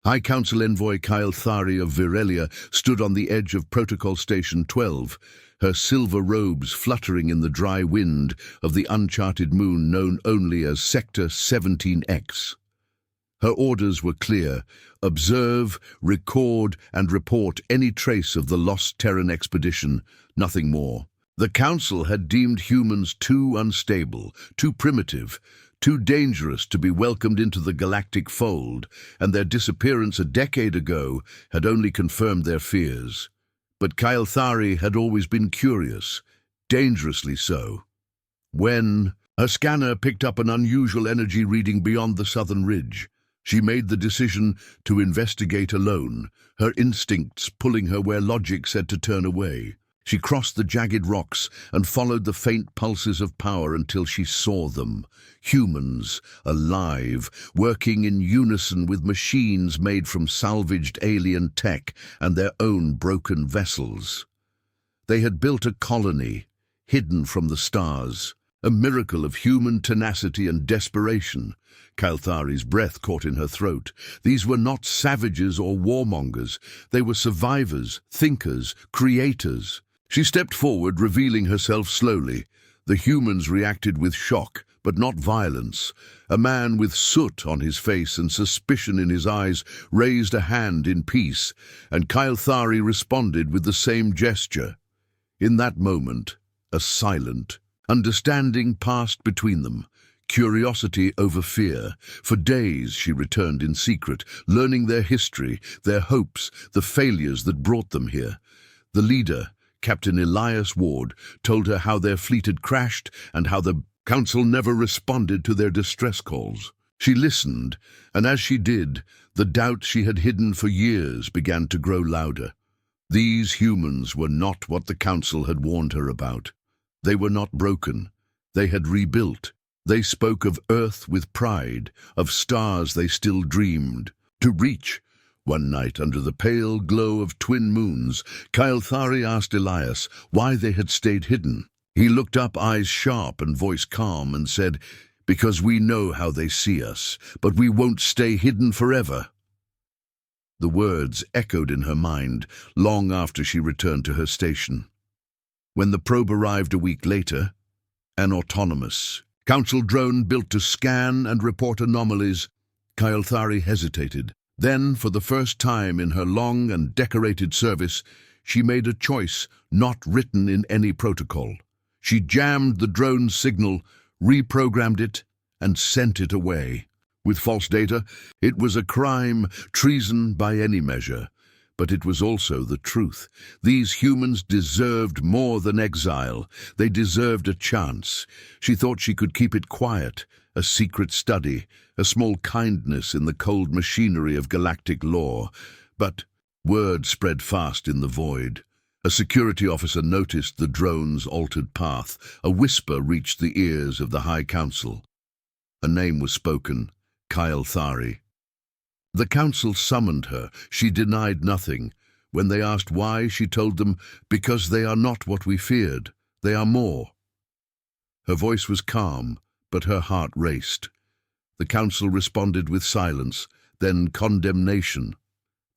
High Council Envoy Kyle Thari of Virelia stood on the edge of Protocol Station 12, her silver robes fluttering in the dry wind of the uncharted moon known only as Sector 17X. Her orders were clear: observe, record, and report any trace of the lost Terran expedition, nothing more. The Council had deemed humans too unstable, too primitive, too dangerous to be welcomed into the galactic fold, and their disappearance a decade ago had only confirmed their fears. But Kyle Thari had always been curious, dangerously so. When her scanner picked up an unusual energy reading beyond the southern ridge, she made the decision to investigate alone, her instincts pulling her where logic said to turn away. She crossed the jagged rocks and followed the faint pulses of power until she saw them. Humans, alive, working in unison with machines made from salvaged alien tech and their own broken vessels. They had built a colony, hidden from the stars, a miracle of human tenacity and desperation. Kyle Thari's breath caught in her throat. These were not savages or warmongers. They were survivors, thinkers, creators. She stepped forward, revealing herself slowly. The humans reacted with shock, but not violence. A man with soot on his face and suspicion in his eyes raised a hand in peace, and Kyle Thari responded with the same gesture. In that moment, a silent understanding passed between them. Curiosity over fear. For days she returned in secret, learning their history, their hopes, the failures that brought them here. The leader, Captain Elias Ward, told her how their fleet had crashed and how the Council never responded to their distress calls. She listened, and as she did, the doubts she had hidden for years began to grow louder. These humans were not what the Council had warned her about. They were not broken. They had rebuilt. They spoke of Earth with pride, of stars they still dreamed to reach. One night, under the pale glow of twin moons, Kyle Thari asked Elias why they had stayed hidden. He looked up, eyes sharp and voice calm, and said, "Because we know how they see us, but we won't stay hidden forever." The words echoed in her mind long after she returned to her station. When the probe arrived a week later, an autonomous Council drone built to scan and report anomalies, Kyle Thari hesitated. Then, for the first time in her long and decorated service, she made a choice not written in any protocol. She jammed the drone's signal, reprogrammed it, and sent it away. With false data, it was a crime, treason by any measure. But it was also the truth. These humans deserved more than exile. They deserved a chance. She thought she could keep it quiet, a secret study, a small kindness in the cold machinery of galactic law. But word spread fast in the void. A security officer noticed the drone's altered path. A whisper reached the ears of the High Council. A name was spoken: Kyle Thari. The Council summoned her. She denied nothing. When they asked why, she told them, "Because they are not what we feared. They are more." Her voice was calm, but her heart raced. The Council responded with silence, then condemnation.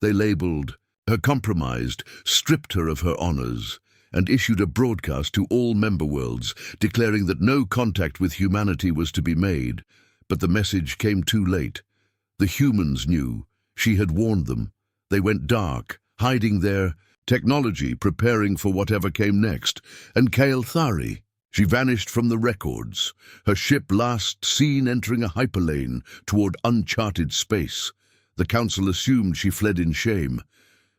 They labeled her compromised, stripped her of her honors, and issued a broadcast to all member worlds, declaring that no contact with humanity was to be made. But the message came too late. The humans knew. She had warned them. They went dark, hiding their technology, preparing for whatever came next. And Kyle Thari, she vanished from the records, her ship last seen entering a hyperlane toward uncharted space. The Council assumed she fled in shame.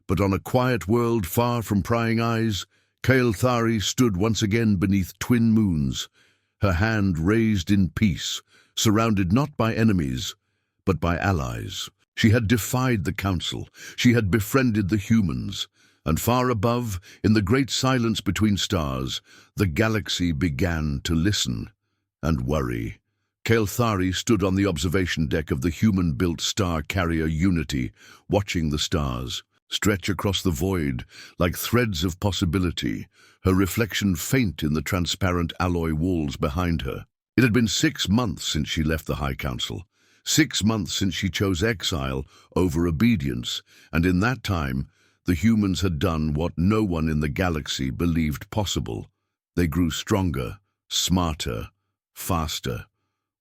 But on a quiet world far from prying eyes, Kyle Thari stood once again beneath twin moons, her hand raised in peace, surrounded not by enemies, but by allies. She had defied the Council. She had befriended the humans. And far above, in the great silence between stars, the galaxy began to listen and worry. Kyle Thari stood on the observation deck of the human-built star carrier Unity, watching the stars stretch across the void like threads of possibility, her reflection faint in the transparent alloy walls behind her. It had been 6 months since she left the High Council. 6 months since she chose exile over obedience, and in that time, the humans had done what no one in the galaxy believed possible. They grew stronger, smarter, faster.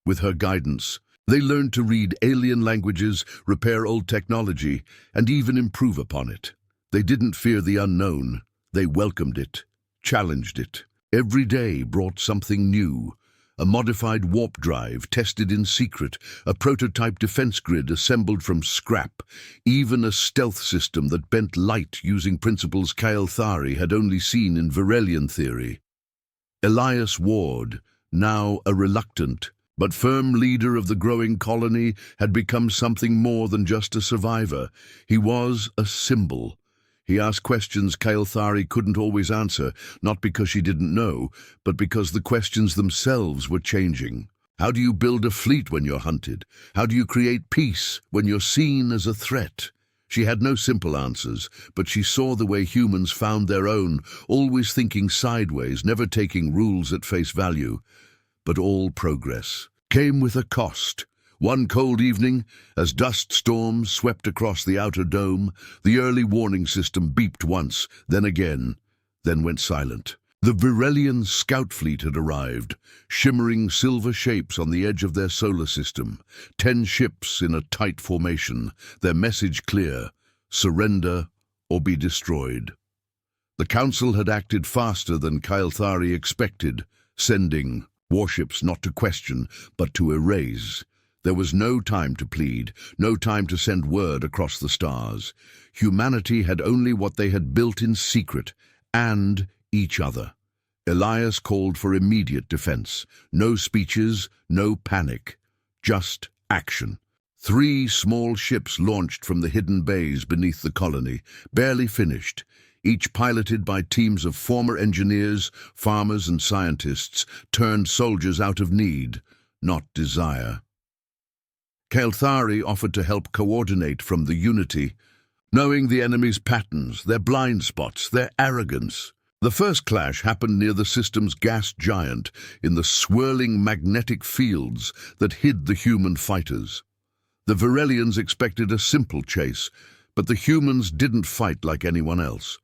With her guidance, they learned to read alien languages, repair old technology, and even improve upon it. They didn't fear the unknown. They welcomed it, challenged it. Every day brought something new. A modified warp drive tested in secret, a prototype defense grid assembled from scrap, even a stealth system that bent light using principles Kael'thari had only seen in Virelian theory. Elias Ward, now a reluctant but firm leader of the growing colony, had become something more than just a survivor. He was a symbol. He asked questions Kael'thari couldn't always answer, not because she didn't know, but because the questions themselves were changing. How do you build a fleet when you're hunted? How do you create peace when you're seen as a threat? She had no simple answers, but she saw the way humans found their own, always thinking sideways, never taking rules at face value. But all progress came with a cost. One cold evening, as dust storms swept across the outer dome, the early warning system beeped once, then again, then went silent. The Virelian scout fleet had arrived, shimmering silver shapes on the edge of their solar system. 10 ships in a tight formation, their message clear: surrender or be destroyed. The Council had acted faster than Kael'thari expected, sending warships not to question, but to erase. There was no time to plead, no time to send word across the stars. Humanity had only what they had built in secret, and each other. Elias called for immediate defense. No speeches, no panic, just action. 3 small ships launched from the hidden bays beneath the colony, barely finished, each piloted by teams of former engineers, farmers, and scientists, turned soldiers out of need, not desire. Kael'thari offered to help coordinate from the Unity, knowing the enemy's patterns, their blind spots, their arrogance. The first clash happened near the system's gas giant, in the swirling magnetic fields that hid the human fighters. The Virelians expected a simple chase, but the humans didn't fight like anyone else.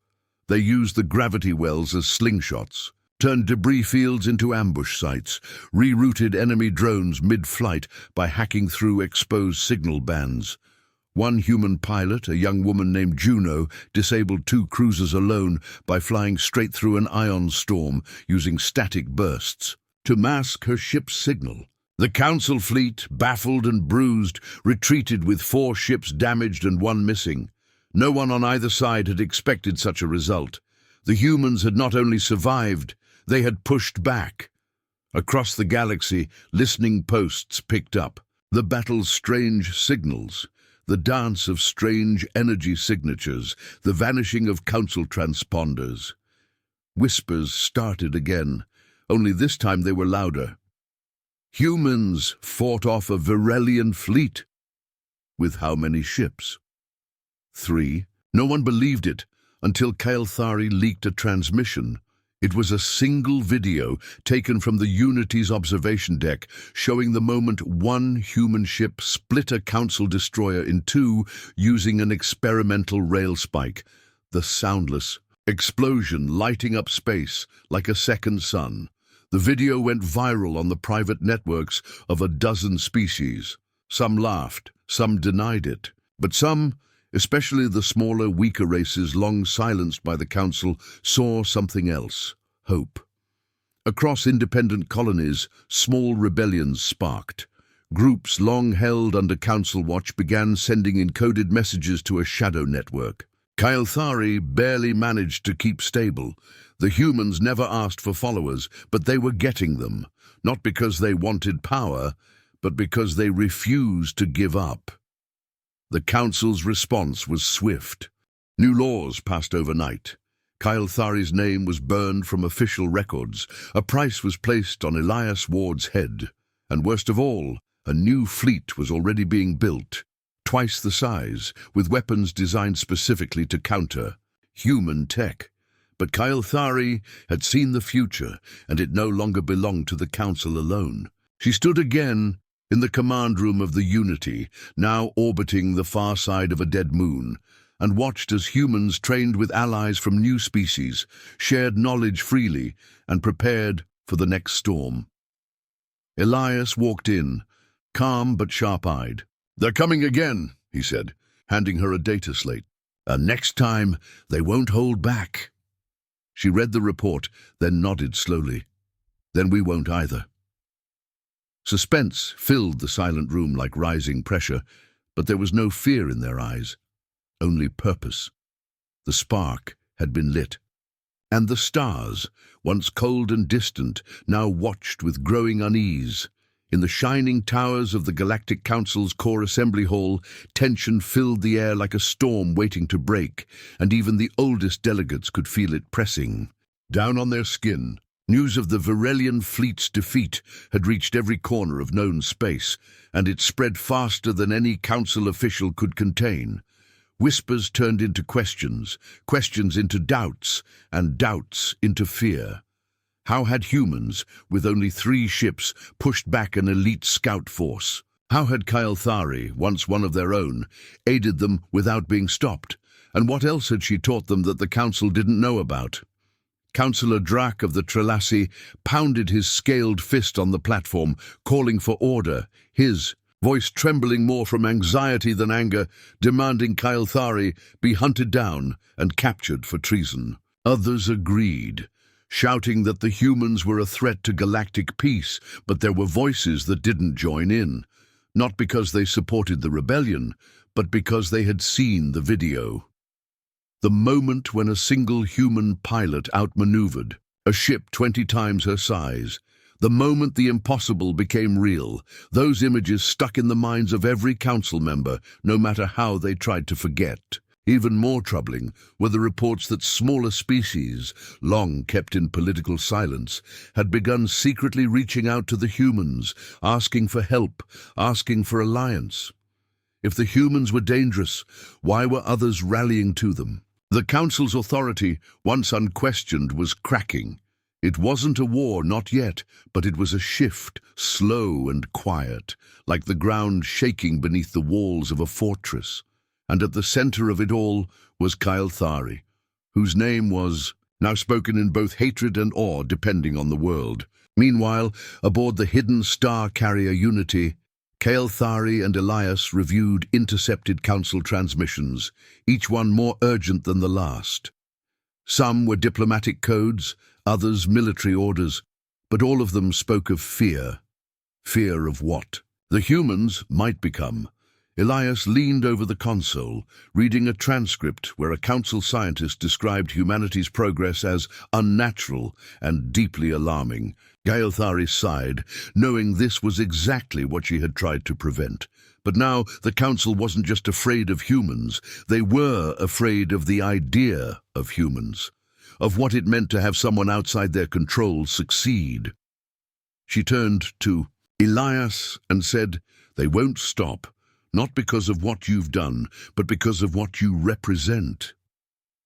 They used the gravity wells as slingshots, turned debris fields into ambush sites, rerouted enemy drones mid-flight by hacking through exposed signal bands. One human pilot, a young woman named Juno, disabled 2 cruisers alone by flying straight through an ion storm using static bursts to mask her ship's signal. The Council fleet, baffled and bruised, retreated with 4 ships damaged and 1 missing. No one on either side had expected such a result. The humans had not only survived, they had pushed back. Across the galaxy, listening posts picked up the battle's strange signals, the dance of strange energy signatures, the vanishing of Council transponders. Whispers started again, only this time they were louder. Humans fought off a Virelian fleet. With how many ships? 3. No one believed it until Kael'thari leaked a transmission. It was a single video taken from the Unity's observation deck, showing the moment 1 human ship split a Council destroyer in 2 using an experimental rail spike. The soundless explosion lighting up space like a second sun. The video went viral on the private networks of a dozen species. Some laughed, some denied it, but some, especially the smaller, weaker races long silenced by the Council, saw something else: hope. Across independent colonies, small rebellions sparked. Groups long held under Council watch began sending encoded messages to a shadow network. Kael'thari barely managed to keep stable. The humans never asked for followers, but they were getting them, not because they wanted power, but because they refused to give up. The Council's response was swift. New laws passed overnight. Kael'thari's name was burned from official records. A price was placed on Elias Ward's head. And worst of all, a new fleet was already being built, twice the size, with weapons designed specifically to counter human tech. But Kael'thari had seen the future, and it no longer belonged to the Council alone. She stood again, in the command room of the Unity, now orbiting the far side of a dead moon, and watched as humans trained with allies from new species, shared knowledge freely, and prepared for the next storm. Elias walked in, calm but sharp-eyed. "They're coming again," he said, handing her a data slate. "And next time, they won't hold back." She read the report, then nodded slowly. "Then we won't either." Suspense filled the silent room like rising pressure, but there was no fear in their eyes, only purpose. The spark had been lit, and the stars, once cold and distant, now watched with growing unease. In the shining towers of the Galactic Council's core assembly hall, tension filled the air like a storm waiting to break, and even the oldest delegates could feel it pressing. Down on their skin, news of the Virelian fleet's defeat had reached every corner of known space, and it spread faster than any council official could contain. Whispers turned into questions, questions into doubts, and doubts into fear. How had humans, with only 3 ships, pushed back an elite scout force? How had Kael'thari, once one of their own, aided them without being stopped? And what else had she taught them that the Council didn't know about? Councillor Drak of the Trelassi pounded his scaled fist on the platform, calling for order, his voice trembling more from anxiety than anger, demanding Kael'thari be hunted down and captured for treason. Others agreed, shouting that the humans were a threat to galactic peace, but there were voices that didn't join in, not because they supported the rebellion, but because they had seen the video. The moment when a single human pilot outmaneuvered a ship 20 times her size, the moment the impossible became real, those images stuck in the minds of every council member, no matter how they tried to forget. Even more troubling were the reports that smaller species, long kept in political silence, had begun secretly reaching out to the humans, asking for help, asking for alliance. If the humans were dangerous, why were others rallying to them? The Council's authority, once unquestioned, was cracking. It wasn't a war, not yet, but it was a shift, slow and quiet, like the ground shaking beneath the walls of a fortress. And at the center of it all was Kael'thari, whose name was now spoken in both hatred and awe depending on the world. Meanwhile, aboard the hidden star carrier Unity, Kael'thari and Elias reviewed intercepted council transmissions, each one more urgent than the last. Some were diplomatic codes, others military orders, but all of them spoke of fear. Fear of what? The humans might become. Elias leaned over the console, reading a transcript where a council scientist described humanity's progress as unnatural and deeply alarming. Kael'thari sighed, knowing this was exactly what she had tried to prevent. But now the council wasn't just afraid of humans, they were afraid of the idea of humans, of what it meant to have someone outside their control succeed. She turned to Elias and said, "They won't stop. Not because of what you've done, but because of what you represent."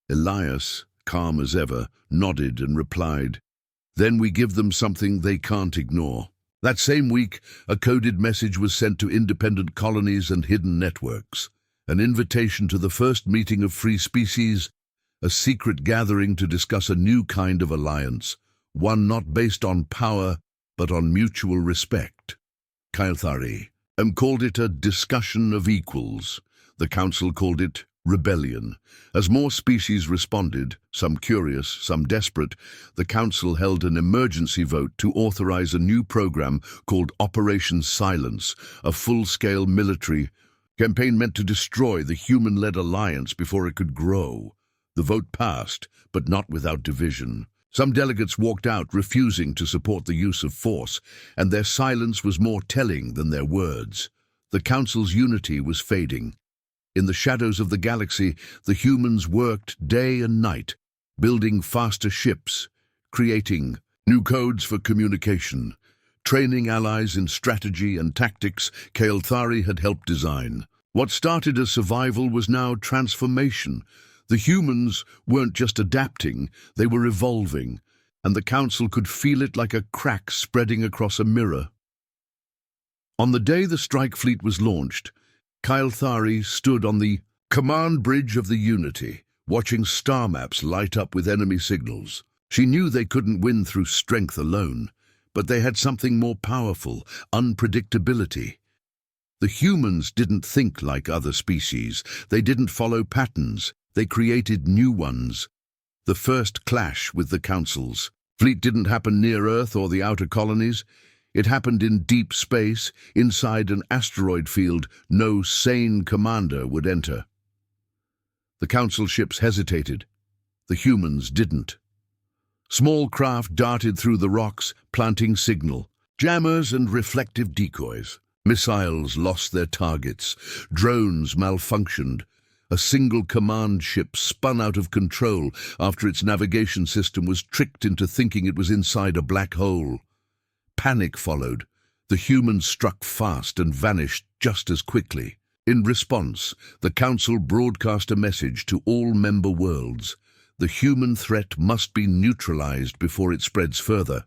Elias, calm as ever, nodded and replied, "Then we give them something they can't ignore." That same week, a coded message was sent to independent colonies and hidden networks, an invitation to the first meeting of free species, a secret gathering to discuss a new kind of alliance, one not based on power, but on mutual respect. Kael'thari called it a discussion of equals. The council called it rebellion. As more species responded, some curious, some desperate, the council held an emergency vote to authorize a new program called Operation Silence, a full-scale military campaign meant to destroy the human-led alliance before it could grow. The vote passed, but not without division. Some delegates walked out, refusing to support the use of force, and their silence was more telling than their words. The Council's unity was fading. In the shadows of the galaxy, the humans worked day and night, building faster ships, creating new codes for communication, training allies in strategy and tactics Kael'thari had helped design. What started as survival was now transformation. The humans weren't just adapting, they were evolving, and the Council could feel it like a crack spreading across a mirror. On the day the strike fleet was launched, Kailthari stood on the command bridge of the Unity, watching star maps light up with enemy signals. She knew they couldn't win through strength alone, but they had something more powerful: unpredictability. The humans didn't think like other species. They didn't follow patterns. They created new ones. The first clash with the councils. Fleet didn't happen near Earth or the outer colonies. It happened in deep space, inside an asteroid field no sane commander would enter. The council ships hesitated. The humans didn't. Small craft darted through the rocks, planting signal. Jammers and reflective decoys. Missiles lost their targets. Drones malfunctioned. A single command ship spun out of control after its navigation system was tricked into thinking it was inside a black hole. Panic followed. The humans struck fast and vanished just as quickly. In response, the Council broadcast a message to all member worlds. The human threat must be neutralized before it spreads further.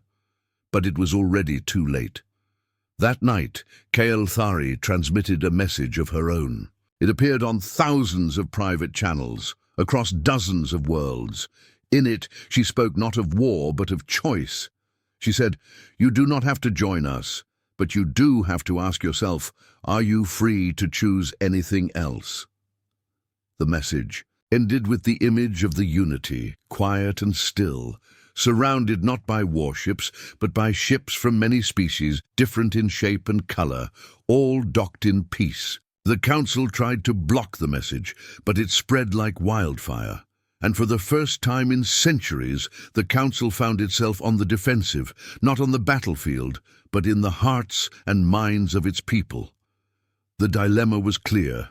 But it was already too late. That night, Kailthari transmitted a message of her own. It appeared on thousands of private channels, across dozens of worlds. In it, she spoke not of war, but of choice. She said, "You do not have to join us, but you do have to ask yourself, are you free to choose anything else?" The message ended with the image of the Unity, quiet and still, surrounded not by warships, but by ships from many species, different in shape and color, all docked in peace. The Council tried to block the message, but it spread like wildfire. And for the first time in centuries, the Council found itself on the defensive, not on the battlefield, but in the hearts and minds of its people. The dilemma was clear: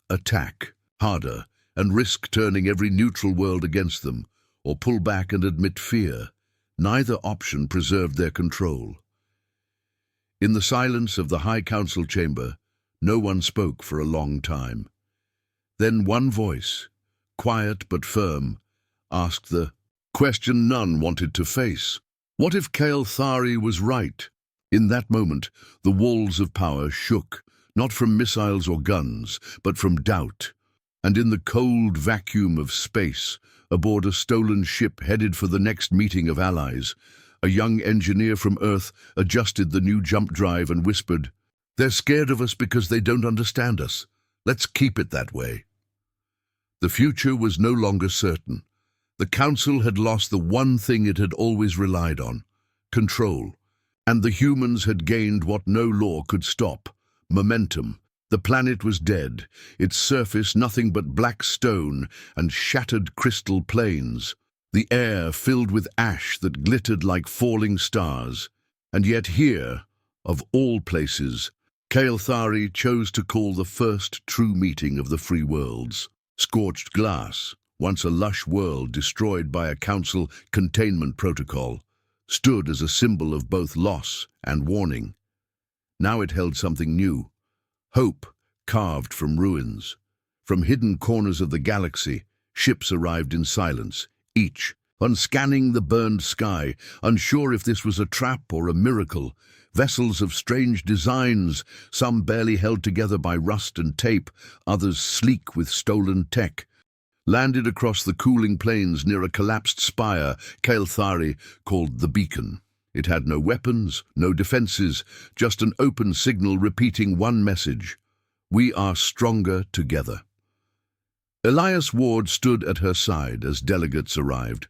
attack harder and risk turning every neutral world against them, or pull back and admit fear. Neither option preserved their control. In the silence of the High Council chamber, no one spoke for a long time. Then one voice, quiet but firm, asked the question none wanted to face. What if Kailthari was right? In that moment, the walls of power shook, not from missiles or guns, but from doubt. And in the cold vacuum of space, aboard a stolen ship headed for the next meeting of allies, a young engineer from Earth adjusted the new jump drive and whispered, "They're scared of us because they don't understand us. Let's keep it that way." The future was no longer certain. The Council had lost the one thing it had always relied on: control. And the humans had gained what no law could stop: momentum. The planet was dead, its surface nothing but black stone and shattered crystal plains, the air filled with ash that glittered like falling stars. And yet here, of all places, Kailthari chose to call the first true meeting of the free worlds. Scorched glass, once a lush world destroyed by a Council containment protocol, stood as a symbol of both loss and warning. Now it held something new: hope carved from ruins. From hidden corners of the galaxy, ships arrived in silence, each on scanning the burned sky, unsure if this was a trap or a miracle. Vessels of strange designs, some barely held together by rust and tape, others sleek with stolen tech, landed across the cooling plains near a collapsed spire Kailthari called the Beacon. It had no weapons, no defenses, just an open signal repeating one message: "We are stronger together." Elias Ward stood at her side as delegates arrived,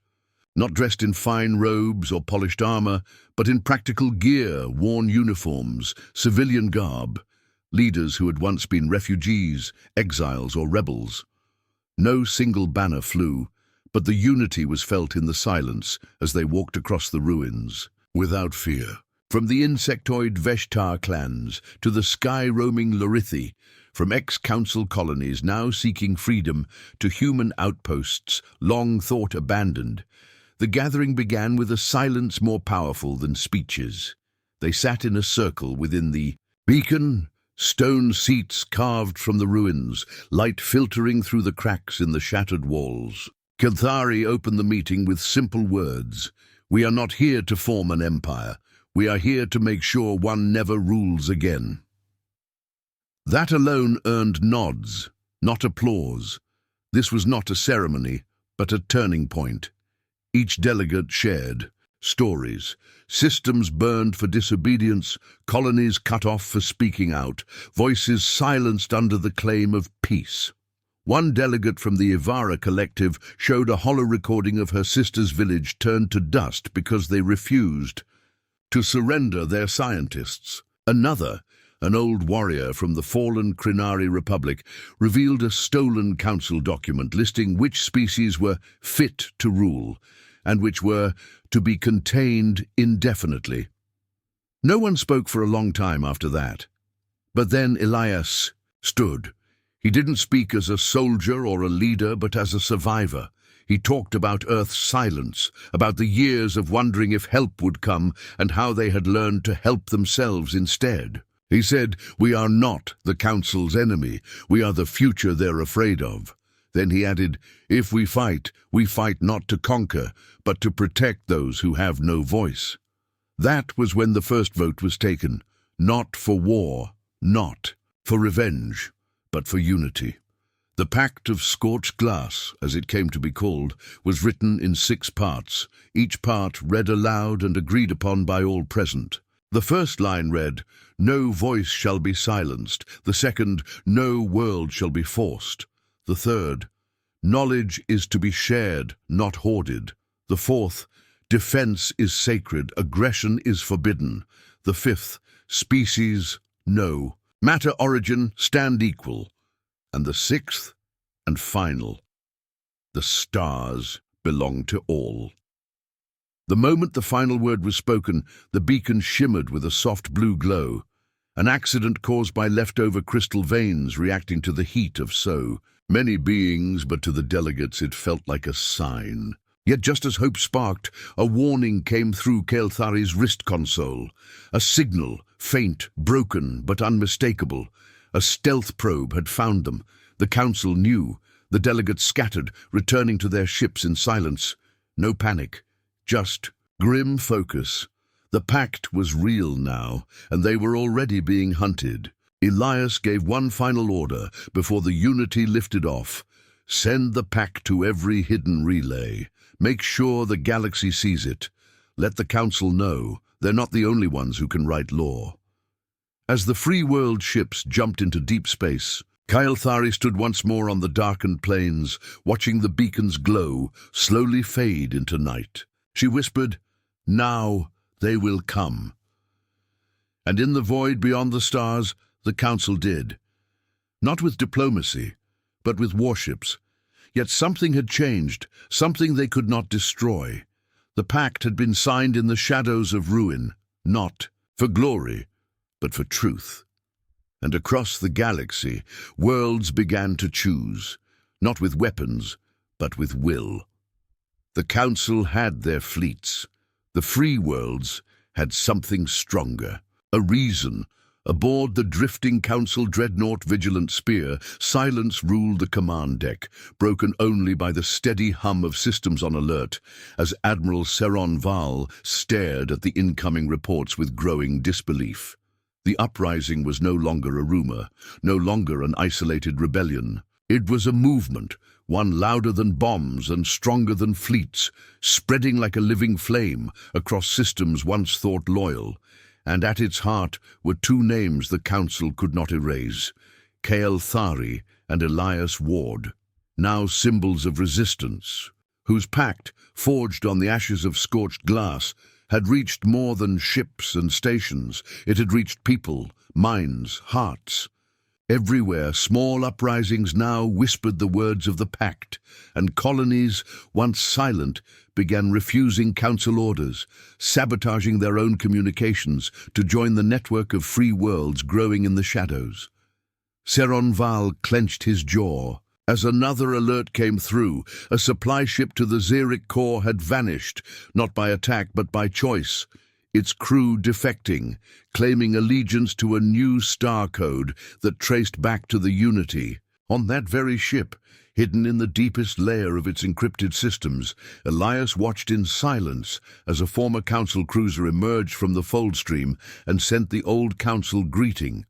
not dressed in fine robes or polished armor, but in practical gear, worn uniforms, civilian garb, leaders who had once been refugees, exiles, or rebels. No single banner flew, but the unity was felt in the silence as they walked across the ruins, without fear. From the insectoid Veshtar clans to the sky-roaming Lorithi, from ex-council colonies now seeking freedom to human outposts long thought abandoned, the gathering began with a silence more powerful than speeches. They sat in a circle within the beacon, stone seats carved from the ruins, light filtering through the cracks in the shattered walls. Kailthari opened the meeting with simple words: "We are not here to form an empire. We are here to make sure one never rules again." That alone earned nods, not applause. This was not a ceremony, but a turning point. Each delegate shared stories, systems burned for disobedience, colonies cut off for speaking out, voices silenced under the claim of peace. One delegate from the Ivara collective showed a hollow recording of her sister's village turned to dust because they refused to surrender their scientists. Another, an old warrior from the fallen Krinari Republic, revealed a stolen council document listing which species were fit to rule and which were to be contained indefinitely. No one spoke for a long time after that. But then Elias stood. He didn't speak as a soldier or a leader, but as a survivor. He talked about Earth's silence, about the years of wondering if help would come and how they had learned to help themselves instead. He said, "We are not the Council's enemy. We are the future they're afraid of." Then he added, "If we fight not to conquer, but to protect those who have no voice." That was when the first vote was taken. Not for war, not for revenge, but for unity. The Pact of Scorched Glass, as it came to be called, was written in 6 parts, each part read aloud and agreed upon by all present. The first line read, "No voice shall be silenced." The second, "No world shall be forced." The third, "Knowledge is to be shared, not hoarded." The fourth, "Defense is sacred, aggression is forbidden." The fifth, "Species, no. Matter origin, stand equal." And the sixth and final, "The stars belong to all." The moment the final word was spoken, the beacon shimmered with a soft blue glow, an accident caused by leftover crystal veins reacting to the heat of so many beings, but to the delegates it felt like a sign. Yet just as hope sparked, a warning came through Kael'thari's wrist console. A signal, faint, broken, but unmistakable. A stealth probe had found them. The Council knew. The delegates scattered, returning to their ships in silence. No panic, just grim focus. The pact was real now, and they were already being hunted. Elias gave one final order before the Unity lifted off. "Send the pact to every hidden relay. Make sure the galaxy sees it. Let the Council know they're not the only ones who can write law." As the free world ships jumped into deep space, Kael'thari stood once more on the darkened plains, watching the beacon's glow slowly fade into night. She whispered, "Now they will come." And in the void beyond the stars, the Council did. Not with diplomacy, but with warships. Yet something had changed, something they could not destroy. The pact had been signed in the shadows of ruin, not for glory, but for truth. And across the galaxy, worlds began to choose, not with weapons, but with will. The Council had their fleets. The free worlds had something stronger, a reason. Aboard the drifting Council dreadnought Vigilant Spear, silence ruled the command deck, broken only by the steady hum of systems on alert, as Admiral Seron Val stared at the incoming reports with growing disbelief. The uprising was no longer a rumor, no longer an isolated rebellion. It was a movement, one louder than bombs and stronger than fleets, spreading like a living flame across systems once thought loyal. And at its heart were 2 names the Council could not erase, Kael'thari and Elias Ward, now symbols of resistance, whose pact, forged on the ashes of scorched glass, had reached more than ships and stations. It had reached people, minds, hearts. Everywhere, small uprisings now whispered the words of the pact, and colonies, once silent, began refusing Council orders, sabotaging their own communications to join the network of free worlds growing in the shadows. Seron Val clenched his jaw. As another alert came through, a supply ship to the Xeric core had vanished, not by attack but by choice, its crew defecting, claiming allegiance to a new star code that traced back to the Unity. On that very ship, Hidden in the deepest layer of its encrypted systems, Elias watched in silence as a former Council cruiser emerged from the fold stream and sent the old Council greeting.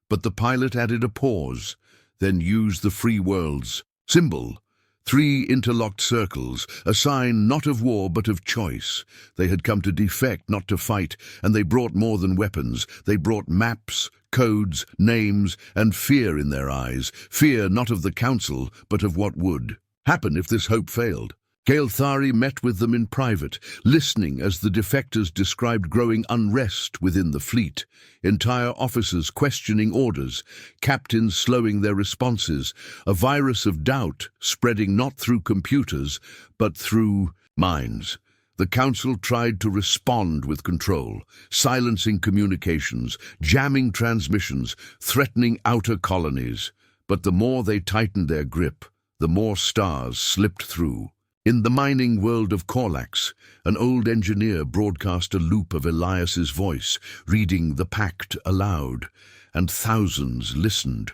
But the pilot added a pause, then used the free world's symbol. 3 interlocked circles, a sign not of war but of choice. They had come to defect, not to fight, and they brought more than weapons. They brought maps, codes, names, and fear in their eyes. Fear not of the Council, but of what would happen if this hope failed. Gaelthari met with them in private, listening as the defectors described growing unrest within the fleet, entire officers questioning orders, captains slowing their responses, a virus of doubt spreading not through computers, but through minds. The Council tried to respond with control, silencing communications, jamming transmissions, threatening outer colonies. But the more they tightened their grip, the more stars slipped through. In the mining world of Korlax, an old engineer broadcast a loop of Elias's voice, reading the pact aloud, and thousands listened.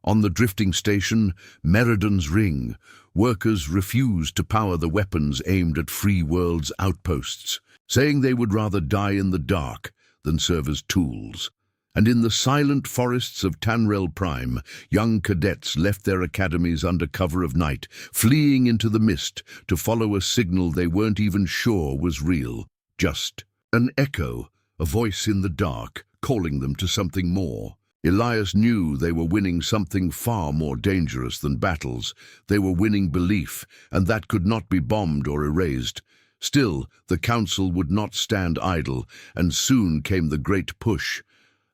On the drifting station, Meridan's Ring, workers refused to power the weapons aimed at Free World's outposts, saying they would rather die in the dark than serve as tools. And in the silent forests of Tanrel Prime, young cadets left their academies under cover of night, fleeing into the mist to follow a signal they weren't even sure was real. Just an echo, a voice in the dark, calling them to something more. Elias knew they were winning something far more dangerous than battles. They were winning belief, and that could not be bombed or erased. Still, the Council would not stand idle, and soon came the great push.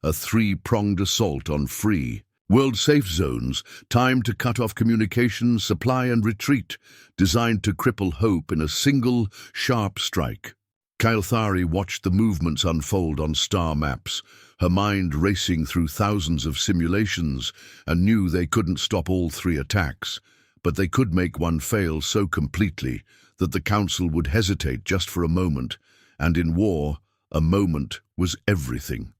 A 3-pronged assault on free world safe zones, timed to cut off communications, supply and retreat, designed to cripple hope in a single, sharp strike. Gaelthari watched the movements unfold on star maps, her mind racing through thousands of simulations, and knew they couldn't stop all 3 attacks. But they could make one fail so completely that the Council would hesitate just for a moment, and in war, a moment was everything.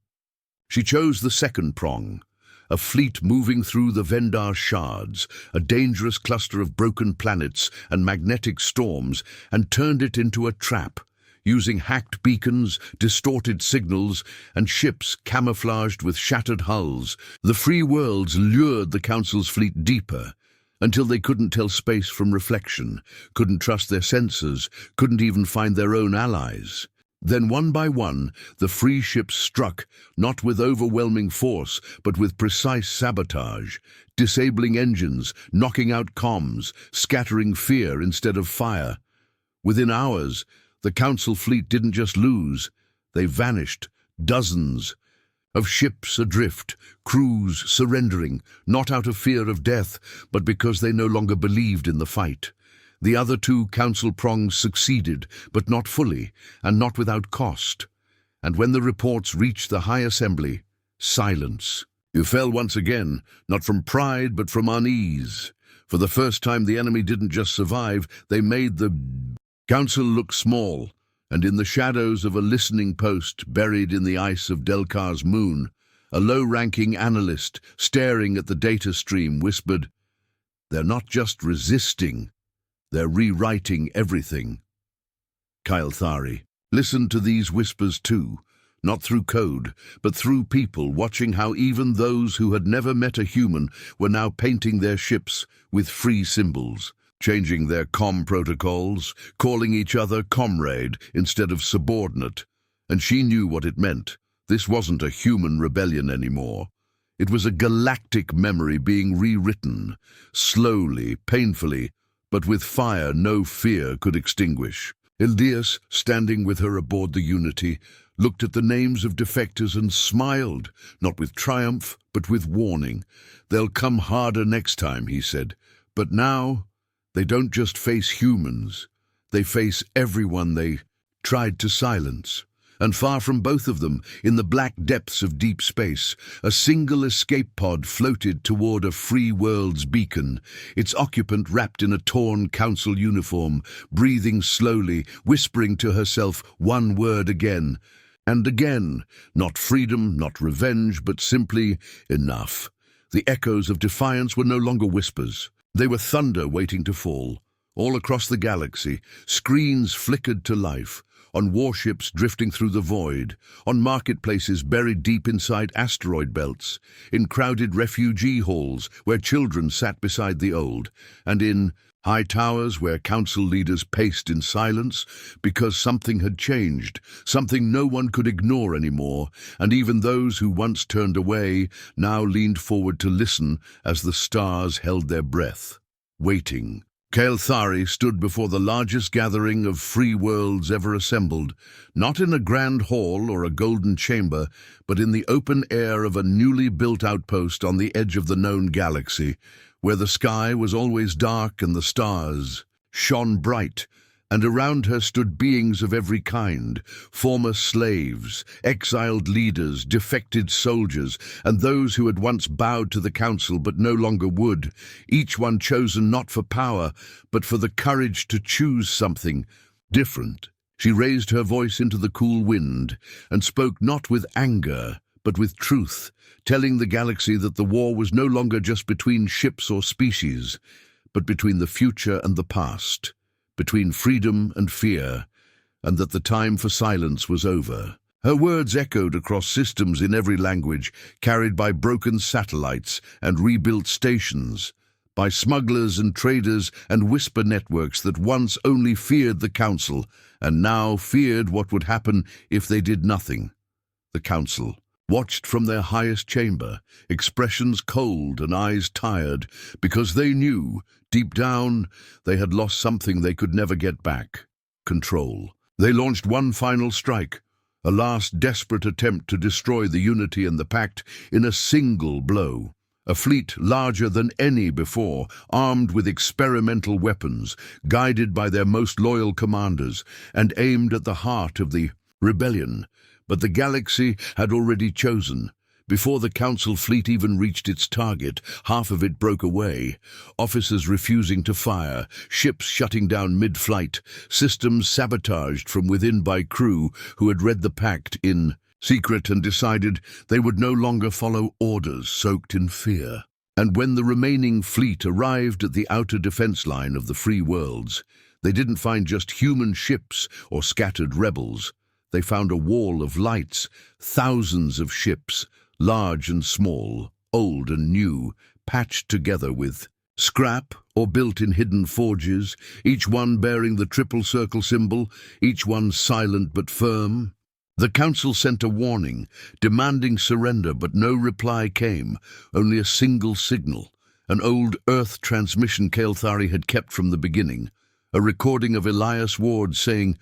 She chose the second prong, a fleet moving through the Vendar shards, a dangerous cluster of broken planets and magnetic storms, and turned it into a trap, using hacked beacons, distorted signals, and ships camouflaged with shattered hulls. The free worlds lured the Council's fleet deeper, until they couldn't tell space from reflection, couldn't trust their sensors, couldn't even find their own allies. Then one by one, the free ships struck, not with overwhelming force, but with precise sabotage, disabling engines, knocking out comms, scattering fear instead of fire. Within hours, the Council fleet didn't just lose, they vanished, dozens of ships adrift, crews surrendering, not out of fear of death, but because they no longer believed in the fight. The other 2 Council prongs succeeded, but not fully, and not without cost. And when the reports reached the High Assembly, silence. You fell once again, not from pride, but from unease. For the first time, the enemy didn't just survive, they made the Council look small, and in the shadows of a listening post buried in the ice of Delcar's moon, a low-ranking analyst staring at the data stream whispered, "They're not just resisting, they're rewriting everything." Gaelthari listened to these whispers too, not through code, but through people watching how even those who had never met a human were now painting their ships with free symbols, changing their comm protocols, calling each other comrade instead of subordinate. And she knew what it meant. This wasn't a human rebellion anymore. It was a galactic memory being rewritten, slowly, painfully, but with fire no fear could extinguish. Ildeus, standing with her aboard the Unity, looked at the names of defectors and smiled, not with triumph, but with warning. "They'll come harder next time," he said. "But now, they don't just face humans. They face everyone they tried to silence." And far from both of them, in the black depths of deep space, a single escape pod floated toward a free world's beacon, its occupant wrapped in a torn Council uniform, breathing slowly, whispering to herself one word again and again. Not freedom, not revenge, but simply enough. The echoes of defiance were no longer whispers. They were thunder waiting to fall. All across the galaxy, screens flickered to life, on warships drifting through the void, on marketplaces buried deep inside asteroid belts, in crowded refugee halls where children sat beside the old, and in high towers where council leaders paced in silence because something had changed, something no one could ignore anymore, and even those who once turned away now leaned forward to listen as the stars held their breath, waiting. Kael'thari stood before the largest gathering of free worlds ever assembled, not in a grand hall or a golden chamber, but in the open air of a newly built outpost on the edge of the known galaxy, where the sky was always dark and the stars shone bright, and around her stood beings of every kind, former slaves, exiled leaders, defected soldiers, and those who had once bowed to the council but no longer would, each one chosen not for power, but for the courage to choose something different. She raised her voice into the cool wind and spoke not with anger, but with truth, telling the galaxy that the war was no longer just between ships or species, but between the future and the past, between freedom and fear, and that the time for silence was over. Her words echoed across systems in every language, carried by broken satellites and rebuilt stations, by smugglers and traders and whisper networks that once only feared the Council and now feared what would happen if they did nothing. The Council watched from their highest chamber, expressions cold and eyes tired, because they knew, deep down, they had lost something they could never get back: control. They launched one final strike, a last desperate attempt to destroy the Unity and the Pact in a single blow. A fleet larger than any before, armed with experimental weapons, guided by their most loyal commanders, and aimed at the heart of the rebellion. But the galaxy had already chosen. Before the Council fleet even reached its target, half of it broke away. Officers refusing to fire, ships shutting down mid-flight, systems sabotaged from within by crew who had read the pact in secret and decided they would no longer follow orders soaked in fear. And when the remaining fleet arrived at the outer defense line of the free worlds, they didn't find just human ships or scattered rebels. They found a wall of lights, thousands of ships, large and small, old and new, patched together with scrap or built in hidden forges, each one bearing the triple circle symbol, each one silent but firm. The Council sent a warning, demanding surrender, but no reply came, only a single signal, an old Earth transmission Kael'thari had kept from the beginning, a recording of Elias Ward saying,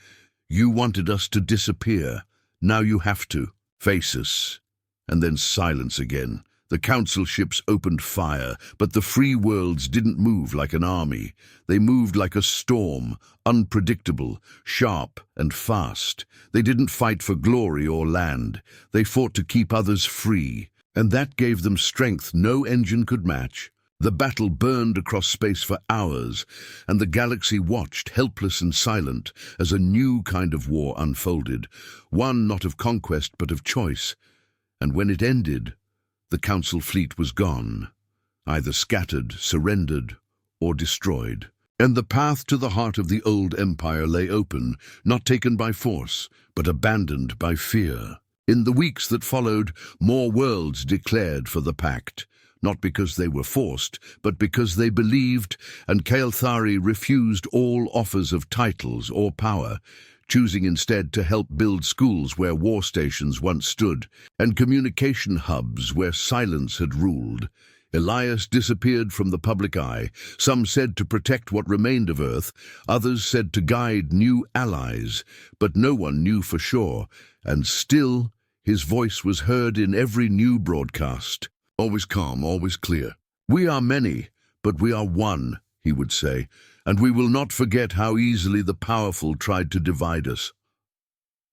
"You wanted us to disappear. Now you have to. Face us." And then silence again. The Council ships opened fire, but the free worlds didn't move like an army. They moved like a storm, unpredictable, sharp and fast. They didn't fight for glory or land. They fought to keep others free, and that gave them strength no engine could match. The battle burned across space for hours, and the galaxy watched, helpless and silent, as a new kind of war unfolded, one not of conquest but of choice. And when it ended, the Council fleet was gone, either scattered, surrendered, or destroyed. And the path to the heart of the old empire lay open, not taken by force, but abandoned by fear. In the weeks that followed, more worlds declared for the pact, not because they were forced, but because they believed, and Kael'thari refused all offers of titles or power, choosing instead to help build schools where war stations once stood, and communication hubs where silence had ruled. Elias disappeared from the public eye. Some said to protect what remained of Earth, others said to guide new allies, but no one knew for sure, and still his voice was heard in every new broadcast. Always calm, always clear. "We are many, but we are one," he would say, "and we will not forget how easily the powerful tried to divide us."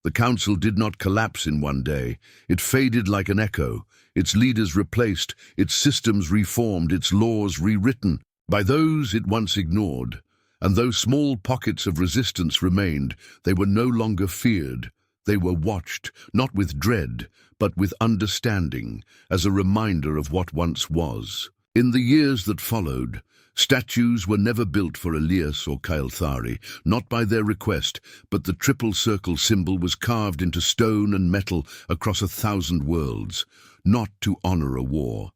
The Council did not collapse in one day. It faded like an echo, its leaders replaced, its systems reformed, its laws rewritten by those it once ignored. And though small pockets of resistance remained, they were no longer feared. They were watched, not with dread, but with understanding, as a reminder of what once was. In the years that followed, Statues were never built for Elias or Kael'thari, not by their request, but the triple circle symbol was carved into stone and metal across 1,000 worlds, not to honor a war,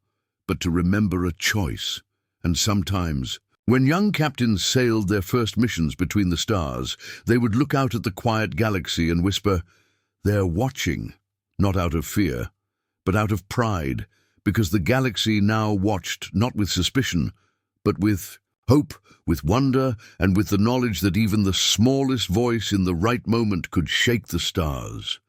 but to remember a choice. And sometimes, when young captains sailed their first missions between the stars, they would look out at the quiet galaxy and whisper, "They're watching," not out of fear, but out of pride, because the galaxy now watched not with suspicion, but with hope, with wonder, and with the knowledge that even the smallest voice in the right moment could shake the stars.